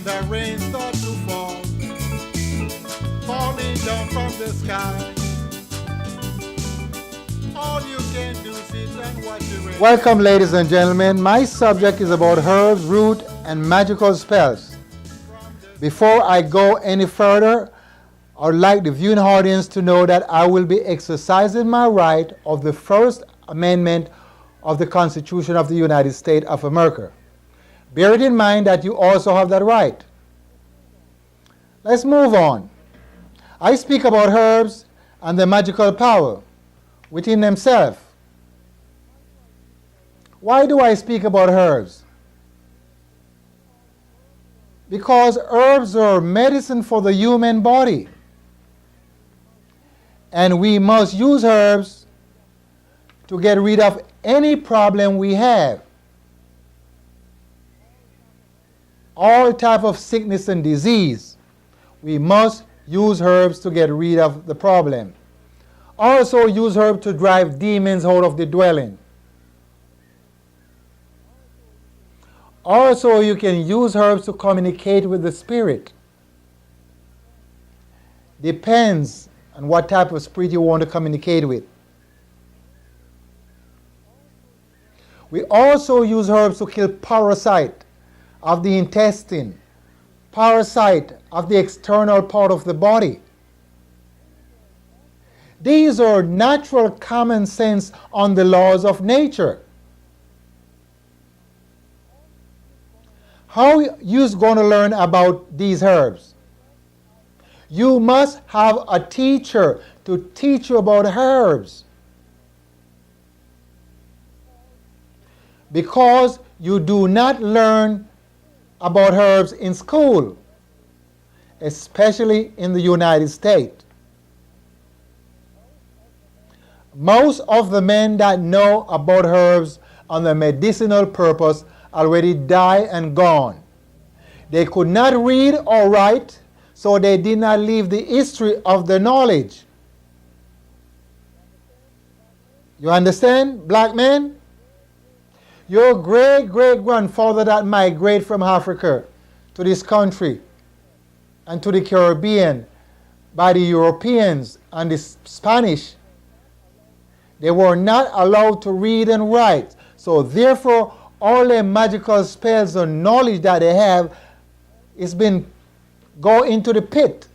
the rain start to fall, falling down from the sky. All you can do is sit and watch the rain. Welcome, ladies and gentlemen. My subject is about herbs, root, and magical spells. Before I go any further, I would like the viewing audience to know that I will be exercising my right of the First Amendment of the Constitution of the United States of America. Bear it in mind that you also have that right. Let's move on. I speak about herbs and their magical power within themselves. Why do I speak about herbs? Because herbs are medicine for the human body. And we must use herbs to get rid of any problem we have. All type of sickness and disease, we must use herbs to get rid of the problem. Also use herbs to drive demons out of the dwelling. Also you can use herbs to communicate with the spirit. Depends on what type of spirit you want to communicate with. We also use herbs to kill parasite of the intestine, parasite of the external part of the body. These are natural common sense on the laws of nature. How you going to learn about these herbs? You must have a teacher to teach you about herbs. Because you do not learn about herbs in school, especially in the United States. Most of the men that know about herbs on the medicinal purpose already died and gone. They could not read or write, so they did not leave the history of the knowledge. You understand, black men? Your great-great-grandfather that migrated from Africa to this country and to the Caribbean by the Europeans and the Spanish, they were not allowed to read and write. So therefore, all the magical spells and knowledge that they have is been go into the pit.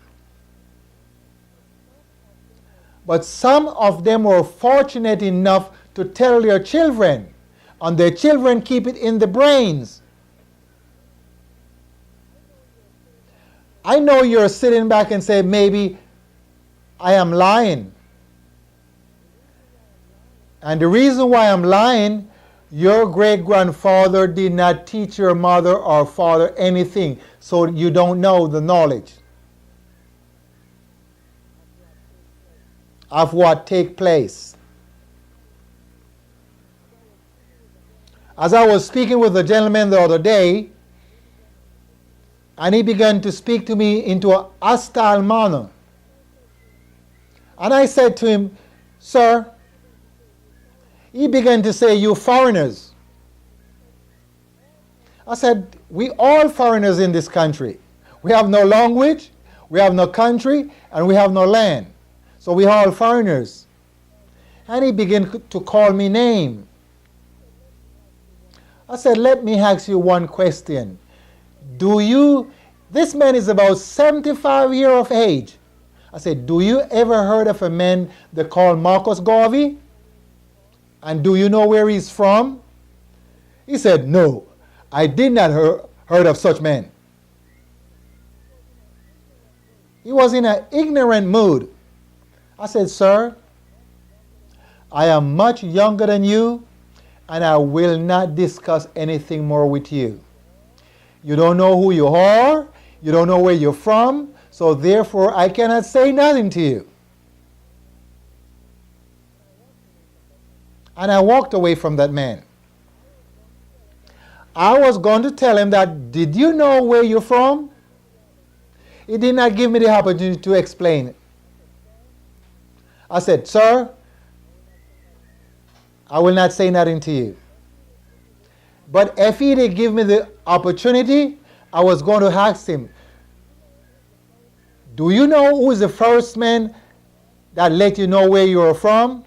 But some of them were fortunate enough to tell their children, and their children keep it in the brains. I know you're sitting back and say, maybe I am lying. And the reason why I'm lying, your great-grandfather did not teach your mother or father anything, so you don't know the knowledge of what take place. As I was speaking with a gentleman the other day, and he began to speak to me into a hostile manner. And I said to him, sir, he began to say, you foreigners. I said, we all foreigners in this country. We have no language, we have no country, and we have no land. So we are all foreigners. And he began to call me name. I said, let me ask you one question. This man is about 75 years of age. I said, do you ever heard of a man they call Marcus Garvey? And do you know where he's from? He said, no, I did not heard of such men. He was in an ignorant mood. I said, sir, I am much younger than you, and I will not discuss anything more with you. You don't know who you are, you don't know where you're from, so therefore I cannot say nothing to you. And I walked away from that man. I was going to tell him that, did you know where you're from? He did not give me the opportunity to explain it. I said, sir, I will not say nothing to you. But if he did give me the opportunity, I was going to ask him, do you know who is the first man that let you know where you were from?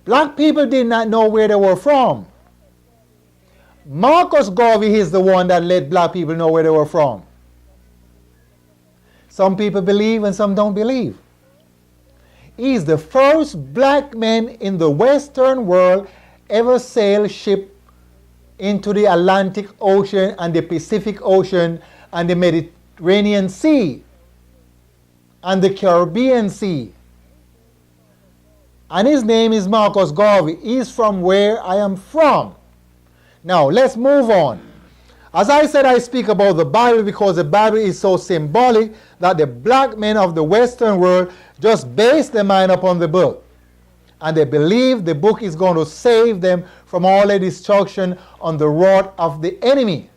Black people did not know where they were from. Marcus Garvey is the one that let black people know where they were from. Some people believe and some don't believe. He is the first black man in the Western world ever sail ship into the Atlantic Ocean and the Pacific Ocean and the Mediterranean Sea and the Caribbean Sea. And his name is Marcus Garvey. He's from where I am from. Now, let's move on. As I said, I speak about the Bible because the Bible is so symbolic that the black men of the Western world just base their mind upon the book. And they believe the book is going to save them from all the destruction on the wrath of the enemy.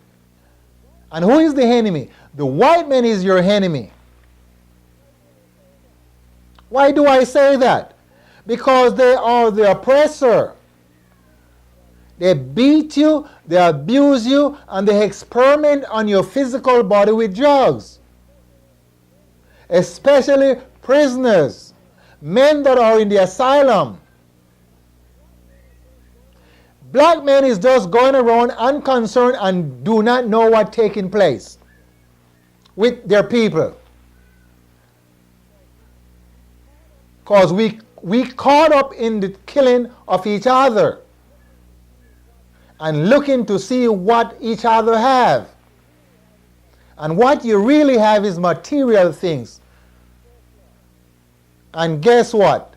And who is the enemy? The white man is your enemy. Why do I say that? Because they are the oppressor. They beat you, they abuse you, and they experiment on your physical body with drugs. Especially prisoners, men that are in the asylum. Black men is just going around unconcerned and do not know what's taking place with their people. Because we caught up in the killing of each other and looking to see what each other have. And what you really have is material things. And guess what?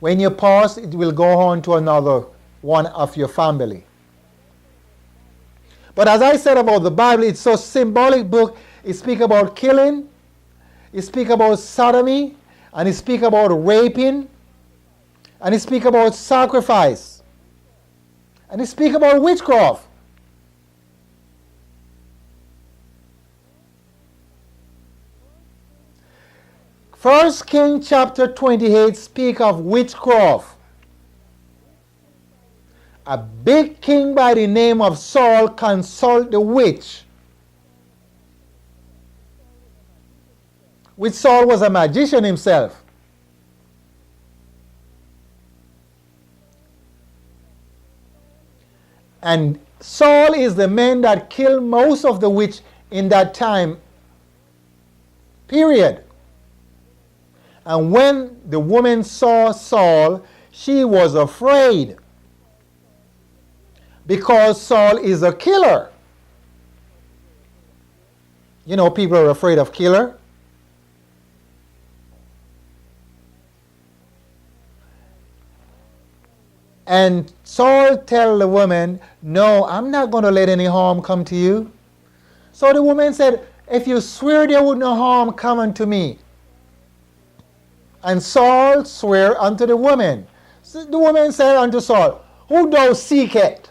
When you pass, it will go on to another one of your family. But as I said about the Bible, it's a symbolic book. It speaks about killing, it speaks about sodomy, and it speaks about raping, and it speaks about sacrifice, and it speaks about witchcraft. First King chapter 28 speak of witchcraft. A big king by the name of Saul consult the witch, which Saul was a magician himself. And Saul is the man that killed most of the witch in that time period. And when the woman saw Saul, she was afraid, because Saul is a killer. You know, people are afraid of killer. And Saul tell the woman, no, I'm not going to let any harm come to you. So the woman said, if you swear there would no harm come unto me. And Saul swore unto the woman. So the woman said unto Saul, who thou seekest?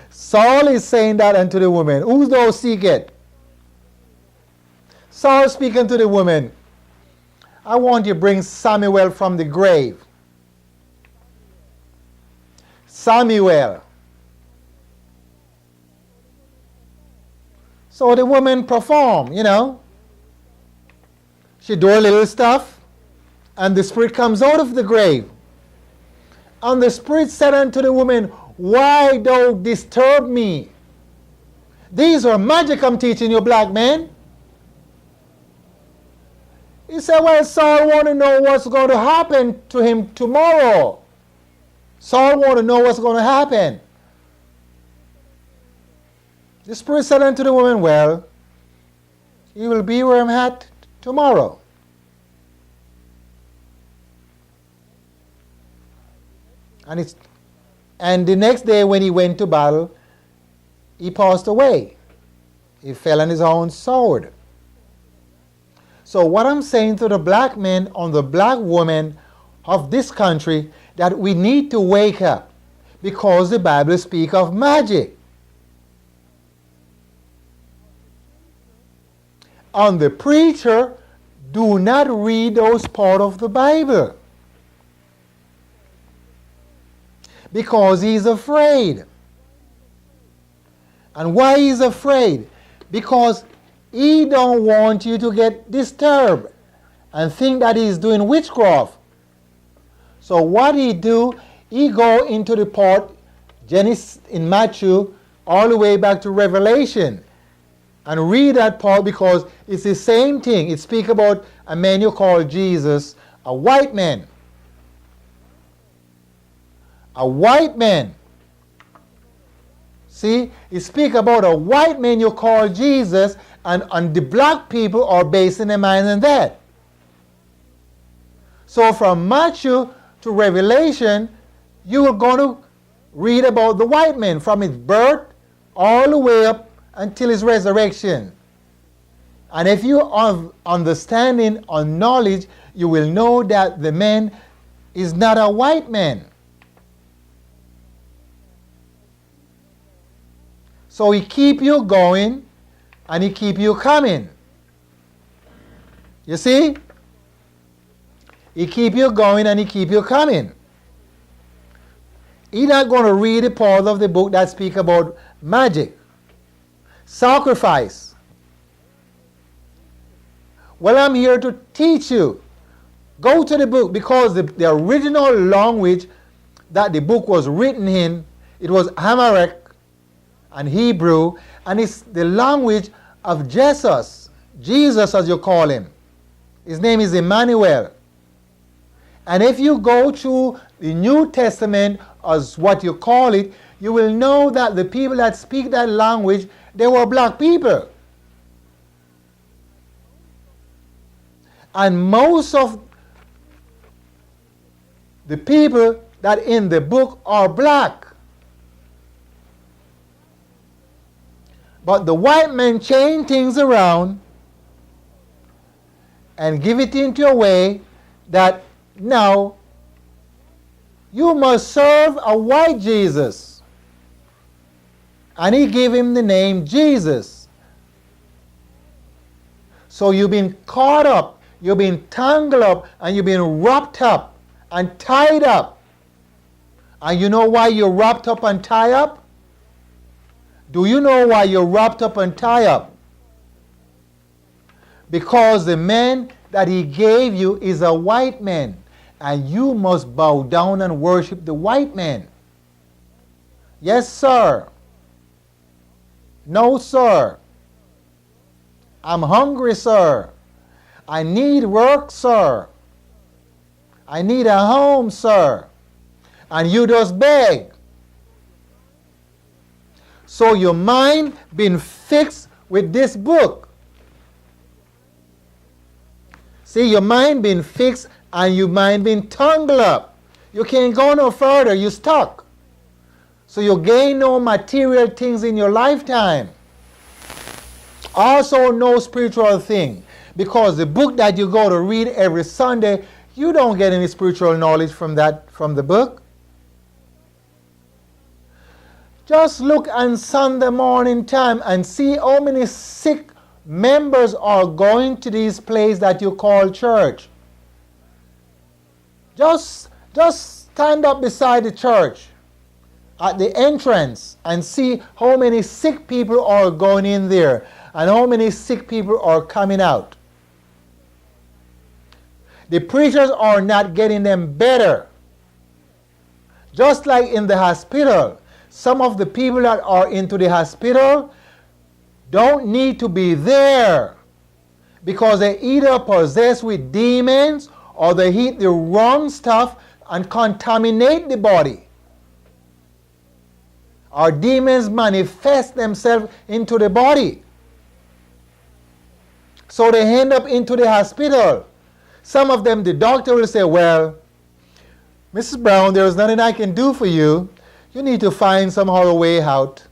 Saul is saying that unto the woman, who thou seekest? Saul speaking to the woman, I want you to bring Samuel from the grave. Samuel. So the woman performed, you know. She do a little stuff, and the spirit comes out of the grave. And the spirit said unto the woman, why thou disturb me? These are magic I'm teaching you, black man. He said, well, Saul want to know what's going to happen to him tomorrow. Saul want to know what's going to happen. The spirit said unto the woman, well, you will be where I'm at tomorrow. And the next day when he went to battle, he passed away. He fell on his own sword. So what I'm saying to the black men and the black women of this country, that we need to wake up, because the Bible speaks of magic. on the preacher, do not read those part of the Bible. Because he's afraid. And why he's afraid? Because he don't want you to get disturbed and think that he's doing witchcraft. So what he do, he go into the part, Genesis in Matthew, all the way back to Revelation, and read that part because it's the same thing. It speaks about a man you call Jesus, a white man. A white man. See, it speaks about a white man you call Jesus, and the black people are basing their mind on that. So from Matthew to Revelation, you are going to read about the white man from his birth all the way up until his resurrection. And if you have understanding or knowledge, you will know that the man is not a white man. So he keep you going and he keep you coming. You see? He keep you going and he keep you coming. He's not going to read the part of the book that speak about magic, sacrifice. Well, I'm here to teach you. Go to the book because the original language that the book was written in, it was Amharic and Hebrew, and it's the language of Jesus as you call him. His name is Emmanuel. And if you go to the New Testament, as what you call it, you will know that the people that speak that language, they were black people. And most of the people that in the book are black. But the white men change things around and give it into a way that now you must serve a white Jesus. And he gave him the name Jesus. So you've been caught up, you've been tangled up, and you've been wrapped up and tied up. And you know why you're wrapped up and tied up? Do you know why you're wrapped up and tied up? Because the man that he gave you is a white man. And you must bow down and worship the white man. Yes, sir. No, sir. I'm hungry, sir. I need work, sir. I need a home, sir. And you just beg. So your mind been fixed with this book. See, your mind been fixed and your mind been tangled up. You can't go no further. You're stuck. So you gain no material things in your lifetime. Also no spiritual thing. Because the book that you go to read every Sunday, you don't get any spiritual knowledge from the book. Just look on Sunday morning time and see how many sick members are going to these places that you call church. Just stand up beside the church at the entrance and see how many sick people are going in there and how many sick people are coming out. The preachers are not getting them better. Just like in the hospital, some of the people that are into the hospital don't need to be there because they either possessed with demons or they eat the wrong stuff and contaminate the body. Or demons manifest themselves into the body. So they end up into the hospital. Some of them, the doctor will say, well, Mrs. Brown, there's nothing I can do for you. You need to find somehow a way out.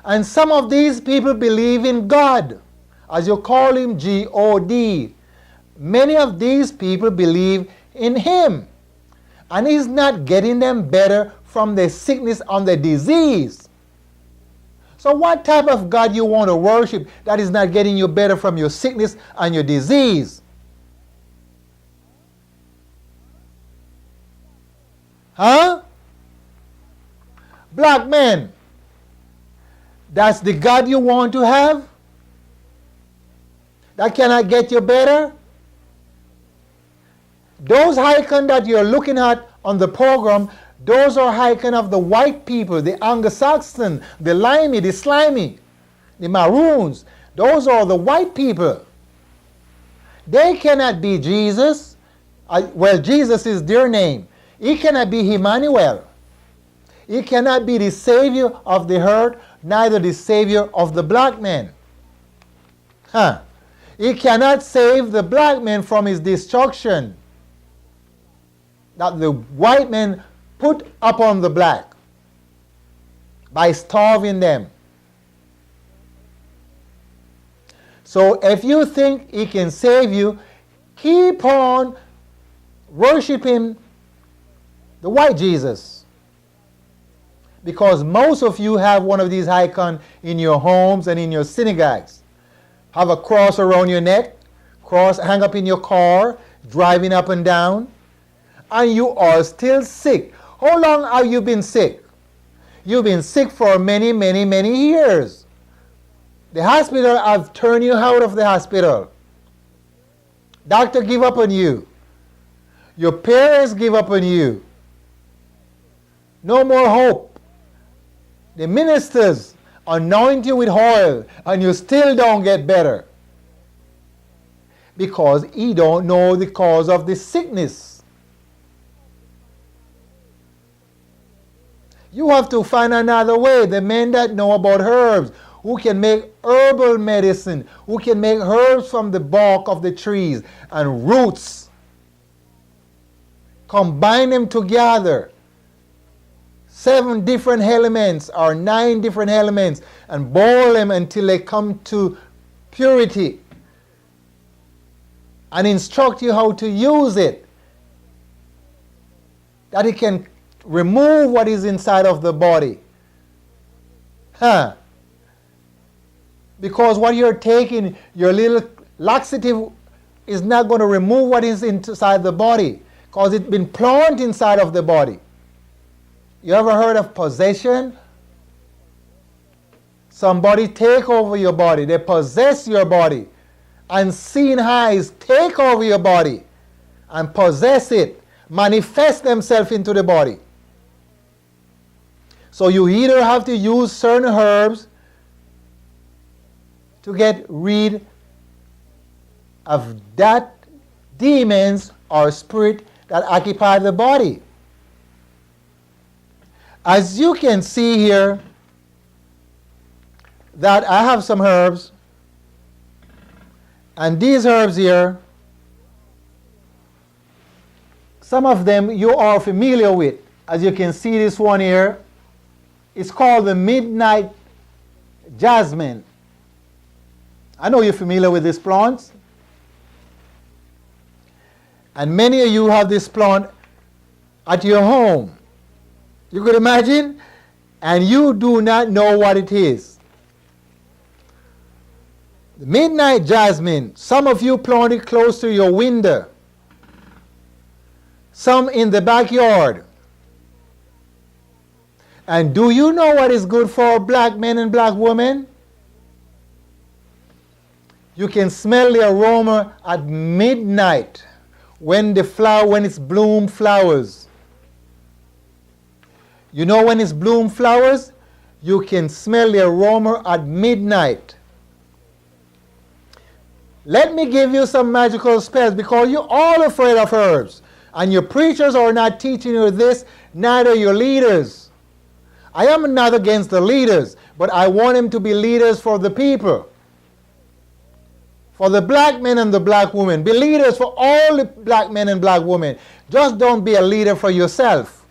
And some of these people believe in God, as you call him, G-O-D. Many of these people believe in him. And he's not getting them better from the sickness and the disease. So what type of God you want to worship that is not getting you better from your sickness and your disease? Huh? Black men, that's the God you want to have? That cannot get you better? Those icons that you're looking at on the program, those are icons of the white people, the Anglo-Saxon, the limey, the slimy, the maroons. Those are the white people. They cannot be Jesus. Well, Jesus is their name. He cannot be Emmanuel. He cannot be the savior of the earth, neither the savior of the black man. Huh. He cannot save the black man from his destruction that the white men put upon the black by starving them. So if you think he can save you, keep on worshiping the white Jesus. Because most of you have one of these icons in your homes and in your synagogues. Have a cross around your neck, cross hang up in your car, driving up and down, and you are still sick. How long have you been sick? You've been sick for many, many, many years. The hospital have turned you out of the hospital. Doctor give up on you. Your parents give up on you. No more hope. The ministers anoint you with oil and you still don't get better. Because he don't know the cause of the sickness. You have to find another way. The men that know about herbs, who can make herbal medicine, who can make herbs from the bark of the trees and roots, combine them together. 7 different elements or 9 different elements and boil them until they come to purity and instruct you how to use it, that it can remove what is inside of the body. Because what you're taking, your little laxative, is not going to remove what is inside the body, because it's been planted inside of the body. You ever heard of possession? Somebody take over your body. They possess your body. Unseen eyes take over your body and possess it, manifest themselves into the body. So you either have to use certain herbs to get rid of that demons or spirit that occupy the body. As you can see here, that I have some herbs, and these herbs here, some of them you are familiar with. As you can see, this one here, it's called the midnight jasmine. I know you're familiar with this plant. And many of you have this plant at your home. You could imagine, and you do not know what it is. The midnight jasmine, some of you plant it close to your window, some in the backyard. And do you know what is good for black men and black women? You can smell the aroma at midnight when it's bloom flowers. You know when it's bloom flowers? You can smell the aroma at midnight. Let me give you some magical spells, because you're all afraid of herbs. And your preachers are not teaching you this, neither your leaders. I am not against the leaders, but I want them to be leaders for the people. For the black men and the black women. Be leaders for all the black men and black women. Just don't be a leader for yourself,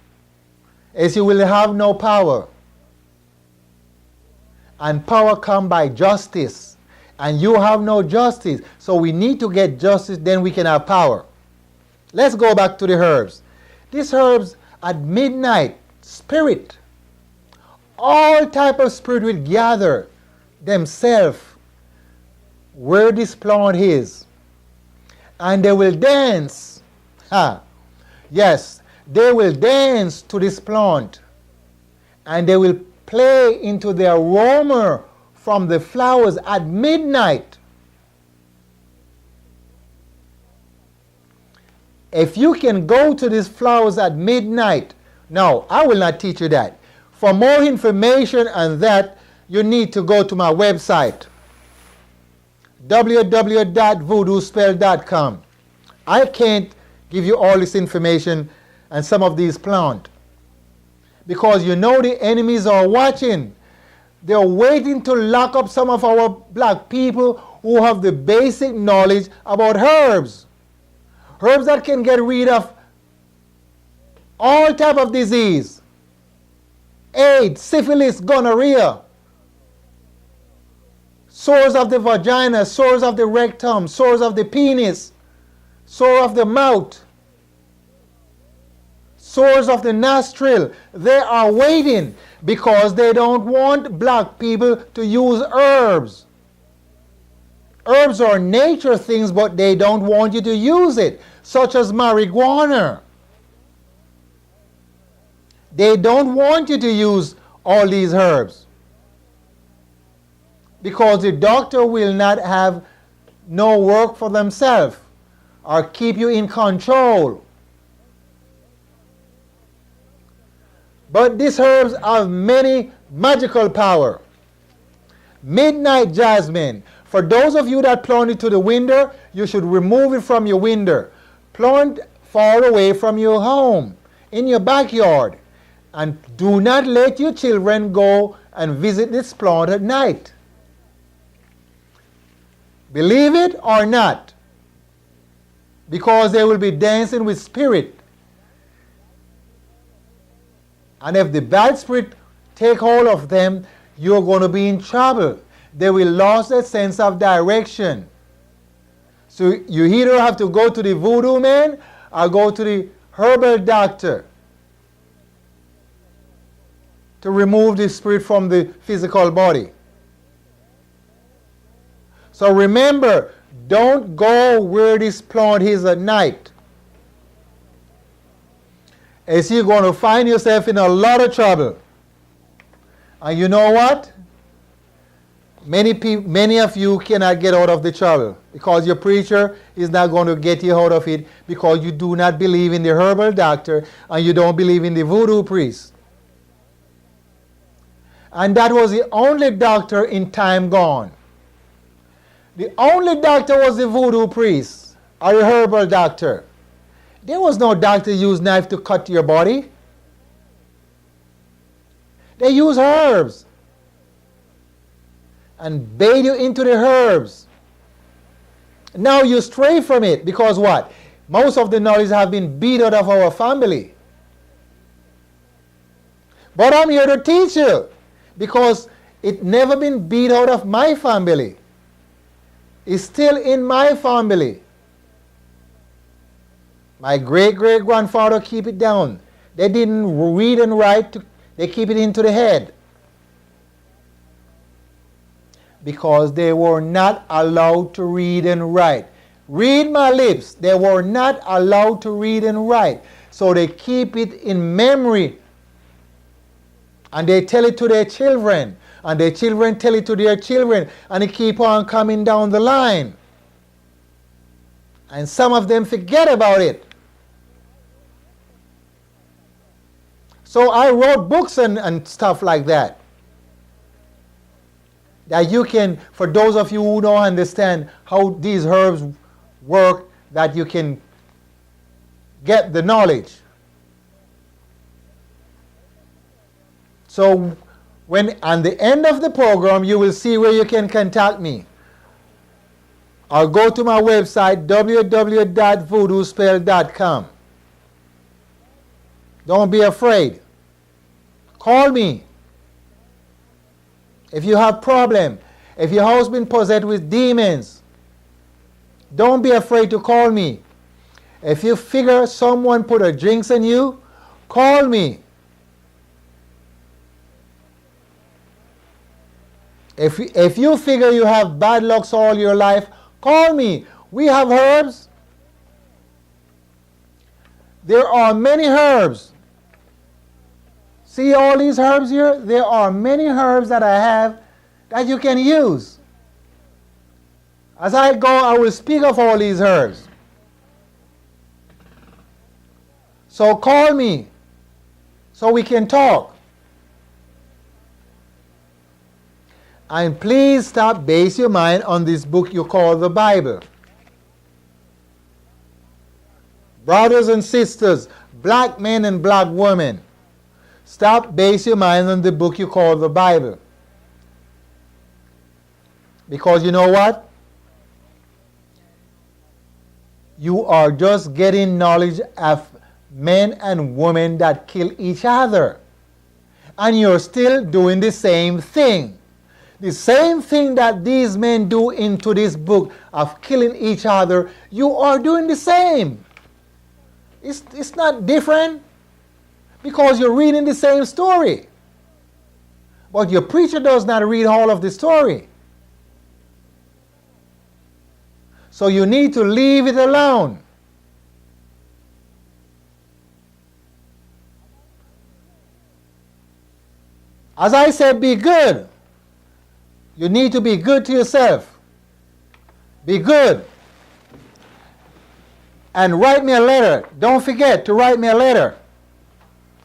as you will have no power. And power comes by justice. And you have no justice. So we need to get justice, then we can have power. Let's go back to the herbs. These herbs at midnight, spirit, all type of spirit will gather themselves where this plant is, and they will dance. Yes, they will dance to this plant, and they will play into the aroma from the flowers at midnight. If you can go to these flowers at midnight, now I will not teach you that. For more information on that, you need to go to my website, www.voodoospell.com. I can't give you all this information and some of these plants, because you know the enemies are watching. They're waiting to lock up some of our black people who have the basic knowledge about herbs. Herbs that can get rid of all type of disease. AIDS, syphilis, gonorrhea, sores of the vagina, sores of the rectum, sores of the penis, sore of the mouth, sores of the nostril. They are waiting because they don't want black people to use herbs. Herbs are nature things, but they don't want you to use it, such as marijuana. They don't want you to use all these herbs because the doctor will not have no work for themselves or keep you in control. But these herbs have many magical power. Midnight jasmine. For those of you that plant it to the window, you should remove it from your window. Plant far away from your home, in your backyard. And do not let your children go and visit this plant at night. Believe it or not, because they will be dancing with spirit. And if the bad spirit take hold of them, you're going to be in trouble. They will lose their sense of direction. So you either have to go to the voodoo man or go to the herbal doctor to remove the spirit from the physical body. So remember, don't go where this plant is at night, as you're going to find yourself in a lot of trouble. And you know what? Many of you cannot get out of the trouble because your preacher is not going to get you out of it, because you do not believe in the herbal doctor and you don't believe in the voodoo priest. And that was the only doctor in time gone. The only doctor was the voodoo priest or the herbal doctor. There was no doctor use knife to cut your body. They use herbs and bathe you into the herbs. Now you stray from it because what? Most of the knowledge have been beat out of our family. But I'm here to teach you, because it never been beat out of my family. It's still in my family. My great-great-grandfather keep it down. They didn't read and write. They keep it into the head. Because they were not allowed to read and write. Read my lips. They were not allowed to read and write. So they keep it in memory. And they tell it to their children. And their children tell it to their children. And it keep on coming down the line. And some of them forget about it. So I wrote books and stuff like that. That you can, for those of you who don't understand how these herbs work, that you can get the knowledge. So when at the end of the program, you will see where you can contact me. Or go to my website, www.voodoospell.com. Don't be afraid. Call me. If you have problem, if your house been possessed with demons, don't be afraid to call me. If you figure someone put a jinx on you, call me. If you figure you have bad lucks all your life, call me. We have herbs. There are many herbs. See all these herbs here? There are many herbs that I have that you can use. As I go, I will speak of all these herbs. So call me so we can talk. And please stop base your mind on this book you call the Bible. Brothers and sisters, black men and black women, stop base your mind on the book you call the Bible. Because you know what? You are just getting knowledge of men and women that kill each other. And you're still doing the same thing. The same thing that these men do into this book of killing each other, you are doing the same. It's not different because you're reading the same story. But your preacher does not read all of the story. So you need to leave it alone. As I said, be good. You need to be good to yourself. Be good. And write me a letter. Don't forget to write me a letter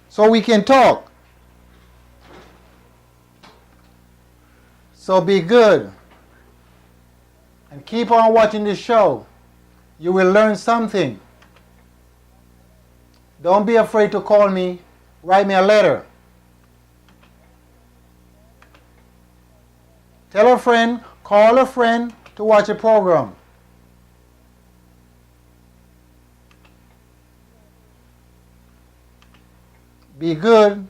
so we can talk. So be good. And keep on watching this show. You will learn something. Don't be afraid to call me. Write me a letter. Tell a friend, call a friend to watch a program. Be good.